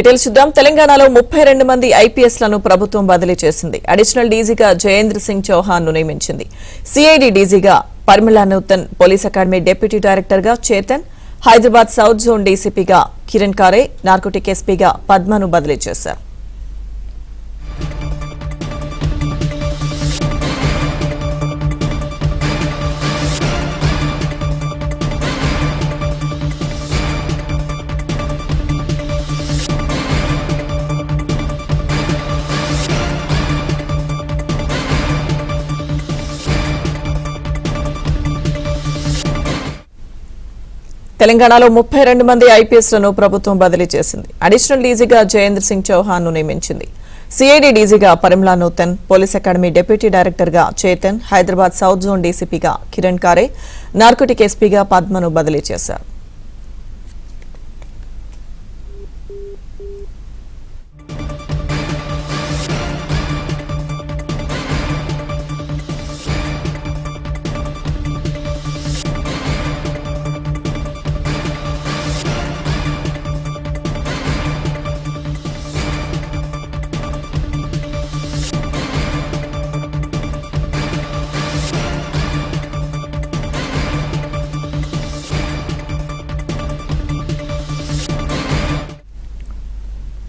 Details చూద్దాం. తెలంగాణలో 32 మంది ఐపీఎస్లను ప్రభుత్వం బదిలీ చేసింది. అడిషనల్ డీజీగా జయేంద్ర సింగ్ చౌహాన్ ను నియమించింది. సిఐడి డీజీగా Parimala Nutan, police academy deputy director గా చేతన్, హైదరాబాద్ సౌత్ జోన్ డీసీపీగా కిరణ్ కారే, నార్కోటిక్ ఎస్పీగా పద్మను బదిలీ చేశారు. తెలంగాణలో 32 మంది ఐపీఎస్లను ప్రభుత్వం బదిలీ చేసింది. అడిషనల్ డీజీగా జయేంద్ర సింగ్ చౌహాన్ ను నియమించింది. సిఐడి డీజీగా Parimala Nutan, police academy deputy director గా చేతన్, హైదరాబాద్ సౌత్ జోన్ డీసీపీగా కిరణ్ కారే, నార్కోటిక్ ఎస్పీగా పద్మను బదిలీ చేశారు.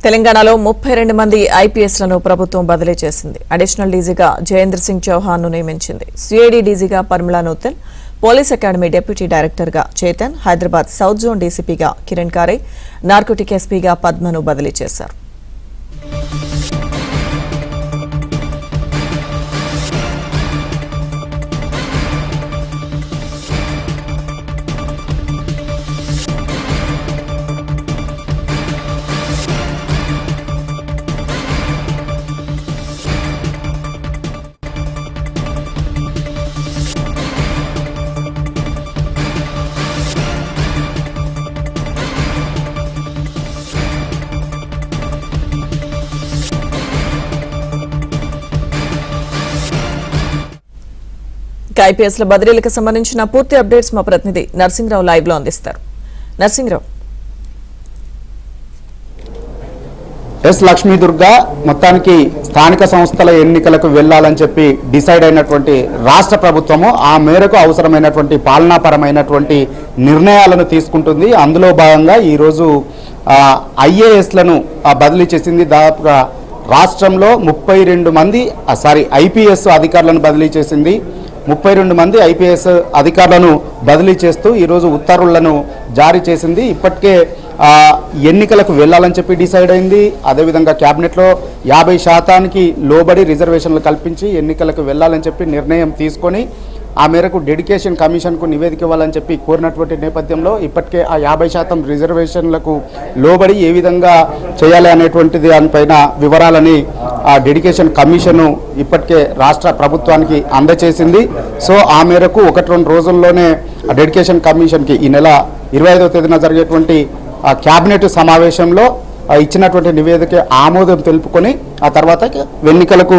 తెలంగాణలో 32 మంది ఐపీఎస్లను ప్రభుత్వం బదిలీ చేసింది. అడిషనల్ డీజీగా జయేంద్ర సింగ్ చౌహాన్ ను నియమించింది. సిఐడి డీజీగా Parimala Nutan, police academy deputy director గా చేతన్, హైదరాబాద్ సౌత్ జోన్ డీసీపీగా కిరణ్ కారే, నార్కోటిక్ ఎస్పీగా పద్మను బదిలీ చేశారు. ఐపీఎస్ల బదిలీలకు సంబంధించిన పూర్తి అప్డేట్స్ మా ప్రతినిధి నర్సింగ్రావు లైవ్ లో అందిస్తారు. నర్సింగ్రావు. లక్ష్మీ దుర్గా, మొత్తానికి స్థానిక సంస్థల ఎన్నికలకు వెళ్లాలని చెప్పి డిసైడ్ అయినటువంటి రాష్ట్ర ప్రభుత్వము ఆ మేరకు అవసరమైనటువంటి పాలనాపరమైనటువంటి నిర్ణయాలను తీసుకుంటుంది. అందులో భాగంగా ఈరోజు ఐఏఎస్లను బదిలీ చేసింది. దాదాపుగా రాష్ట్రంలో 32 మంది ఐపీఎస్ అధికారులను బదిలీ చేసింది. 32 మంది ఐపీఎస్ అధికారులను బదిలీ చేస్తూ ఈరోజు ఉత్తర్వులను జారీ చేసింది. ఇప్పటికే ఎన్నికలకు వెళ్లాలని చెప్పి డిసైడ్ అయింది. అదేవిధంగా క్యాబినెట్లో 50% లోబడి రిజర్వేషన్లు కల్పించి ఎన్నికలకు వెళ్లాలని చెప్పి నిర్ణయం తీసుకొని ఆ మేరకు డెడికేషన్ కమిషన్కు నివేదిక ఇవ్వాలని చెప్పి కోరినటువంటి నేపథ్యంలో ఇప్పటికే ఆ 50% రిజర్వేషన్లకు లోబడి ఏ విధంగా చేయాలి అనేటువంటి దానిపైన వివరాలని ఆ డెడికేషన్ కమిషను ఇప్పటికే రాష్ట్ర ప్రభుత్వానికి అందజేసింది. సో ఆ మేరకు 1-2 రోజుల్లోనే డెడికేషన్ కమిషన్కి ఈ నెల 25వ తేదీన జరిగేటువంటి క్యాబినెట్ సమావేశంలో ఇచ్చినటువంటి నివేదిక ఆమోదం తెలుపుకొని ఆ తర్వాత ఎన్నికలకు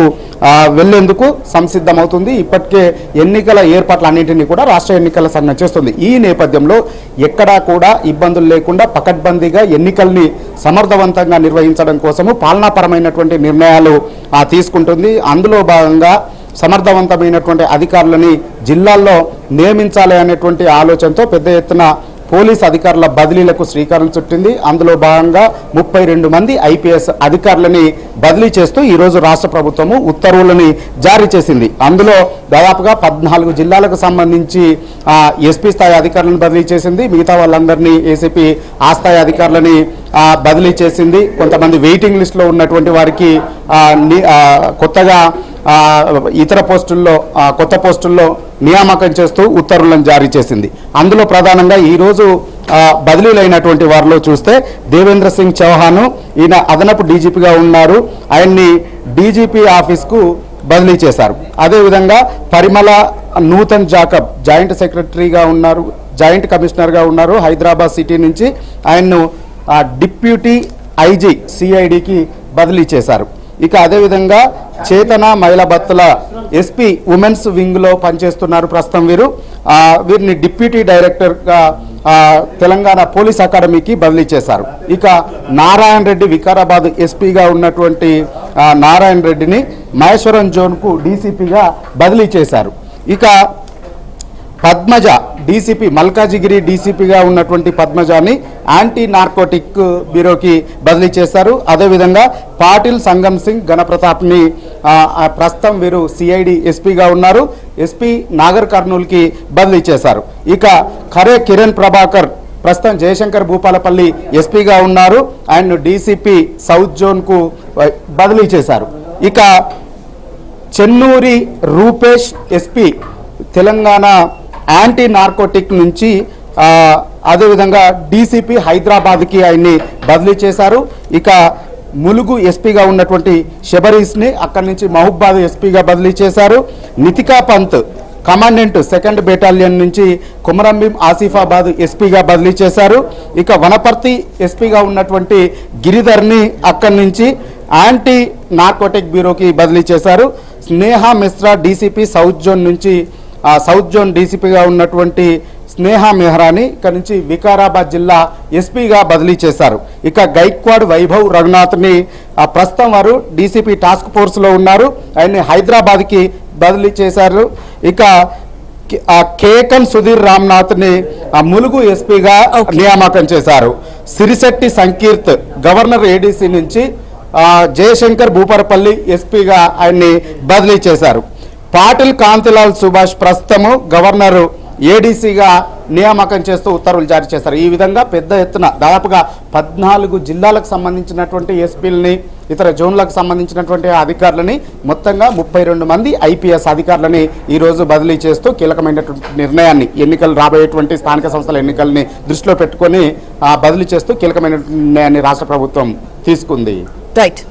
వెళ్లేందుకు సంసిద్ధమవుతుంది. ఇప్పటికే ఎన్నికల ఏర్పాట్లన్నింటినీ కూడా రాష్ట్ర ఎన్నికల సంఘం చేస్తుంది. ఈ నేపథ్యంలో ఎక్కడా కూడా ఇబ్బందులు లేకుండా పకడ్బందీగా ఎన్నికల్ని సమర్థవంతంగా నిర్వహించడం కోసము పాలనాపరమైనటువంటి నిర్ణయాలు తీసుకుంటుంది. అందులో భాగంగా సమర్థవంతమైనటువంటి అధికారులని జిల్లాల్లో నియమించాలి అనేటువంటి ఆలోచనతో పెద్ద ఎత్తున పోలీస్ అధికారుల బదిలీలకు శ్రీకారం చుట్టింది. అందులో భాగంగా 32 మంది ఐపీఎస్ అధికారులని బదిలీ చేస్తూ ఈరోజు రాష్ట్ర ప్రభుత్వము ఉత్తర్వులని జారీ చేసింది. అందులో దాదాపుగా 14 జిల్లాలకు సంబంధించి ఎస్పీ స్థాయి అధికారులను బదిలీ చేసింది. మిగతా వాళ్ళందరినీ ఏసీపీ ఆ స్థాయి అధికారులని బదిలీ చేసింది. కొంతమంది వెయిటింగ్ లిస్టులో ఉన్నటువంటి వారికి కొత్తగా ఇతర పోస్టుల్లో కొత్త పోస్టుల్లో నియామకం చేస్తూ ఉత్తర్వులను జారీ చేసింది. అందులో ప్రధానంగా ఈరోజు బదిలీలైనటువంటి వారిలో చూస్తే దేవేంద్ర సింగ్ చౌహాన్, ఈయన అదనపు డీజీపీగా ఉన్నారు. ఆయన్ని డీజీపీ ఆఫీస్కు బదిలీ చేశారు. అదేవిధంగా పరిమళ నూతన్ జాకబ్ జాయింట్ సెక్రటరీగా ఉన్నారు, జాయింట్ కమిషనర్గా ఉన్నారు. హైదరాబాద్ సిటీ నుంచి ఆయన్ను డిప్యూటీ ఐజీ సిఐడికి బదిలీ చేశారు. ఇక అదేవిధంగా చేతన మహిళా భర్తల ఎస్పీ ఉమెన్స్ వింగ్లో పనిచేస్తున్నారు ప్రస్తుతం వీరిని డిప్యూటీ డైరెక్టర్గా తెలంగాణ పోలీస్ అకాడమీకి బదిలీ చేశారు. ఇక నారాయణ రెడ్డి వికారాబాద్ ఎస్పీగా ఉన్నటువంటి నారాయణ రెడ్డిని మహేశ్వరం జోన్కు డీసీపీగా బదిలీ చేశారు. ఇక పద్మజ డీసీపీ మల్కాజిగిరి డీసీపీగా ఉన్నటువంటి పద్మజాని యాంటీ నార్కోటిక్ బ్యూరోకి బదిలీ చేశారు. అదేవిధంగా పాటిల్ సంగం సింగ్ గణప్రతాప్ని ప్రస్తుతం వీరు సిఐడి ఎస్పీగా ఉన్నారు. ఎస్పీ నాగర్ కర్నూల్కి బదిలీ చేశారు. ఇక ఖరే కిరణ్ ప్రభాకర్ ప్రస్తుతం జయశంకర్ భూపాలపల్లి ఎస్పీగా ఉన్నారు. ఆయన డీసీపీ సౌత్ జోన్కు బదిలీ చేశారు. ఇక Chennuri Rupesh SP Telangana anti narcotic నుంచి అదేవిధంగా డీసీపీ హైదరాబాద్కి ఆయన్ని బదిలీ చేశారు. ఇక ములుగు ఎస్పీగా ఉన్నటువంటి శబరీష్ని అక్కడి నుంచి మహబూబాద్ ఎస్పీగా బదిలీ చేశారు. Nitika Pant commandant 2nd battalion నుంచి కుమరంభీం ఆసిఫాబాద్ ఎస్పీగా బదిలీ చేశారు. ఇక వనపర్తి ఎస్పీగా ఉన్నటువంటి గిరిధర్ని అక్కడి నుంచి యాంటీ నార్కోటిక్ బ్యూరోకి బదిలీ చేశారు. స్నేహ మిశ్రా డీసీపీ సౌత్ జోన్ నుంచి సౌత్ జోన్ డీసీపీగా ఉన్నటువంటి స్నేహ మెహ్రాని ఇక్కడ నుంచి వికారాబాద్ జిల్లా ఎస్పీగా బదిలీ చేశారు. ఇక గైక్వాడ్ వైభవ్ రఘునాథ్ని ప్రస్తుతం వారు డీసీపీ టాస్క్ ఫోర్స్లో ఉన్నారు. ఆయన్ని హైదరాబాద్కి బదిలీ చేశారు. ఇక కేకన్ సుధీర్ రామ్నాథ్ని ములుగు ఎస్పీగా నియామకం చేశారు. సిరిశెట్టి సంకీర్త్ గవర్నర్ ఏడీసీ నుంచి జయశంకర్ భూపాలపల్లి ఎస్పీగా ఆయన్ని బదిలీ చేశారు. పాటిల్ కాంతిలాల్ సుభాష్ ప్రస్తుతము గవర్నర్ ఏడీసీగా నియామకం చేస్తూ ఉత్తర్వులు జారీ చేశారు. ఈ విధంగా పెద్ద ఎత్తున దాదాపుగా 14 జిల్లాలకు సంబంధించినటువంటి ఎస్పీలని ఇతర జోన్లకు సంబంధించినటువంటి అధికారులని మొత్తంగా 32 మంది ఐపీఎస్ అధికారులని ఈరోజు బదిలీ చేస్తూ కీలకమైనటువంటి నిర్ణయాన్ని ఎన్నికలు రాబోయేటువంటి స్థానిక సంస్థల ఎన్నికల్ని దృష్టిలో పెట్టుకొని బదిలీ చేస్తూ కీలకమైన నిర్ణయాన్ని రాష్ట్ర ప్రభుత్వం తీసుకుంది. రైట్.